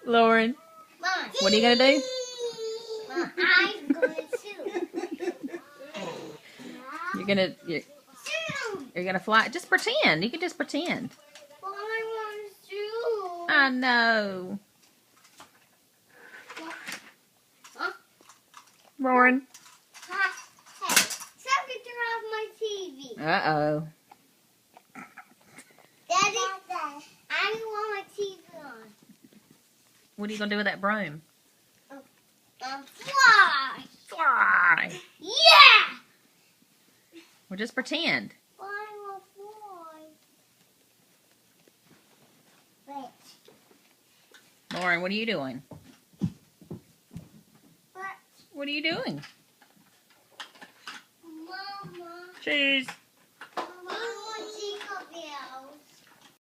Lauren, Mom. what are you gonna do? Mom, I'm going to shoot. You're gonna fly. Just pretend. You can just pretend. Well, I want to shoot. I know. Huh? Lauren. Hey, stop it, turn off my TV. Uh-oh. Daddy, I don't want my TV on. What are you gonna do with that broom? Fly. Fly. Yeah. Well, just pretend. I will fly. Wait. Lauren, what are you doing? What? What are you doing? Mama. Cheese.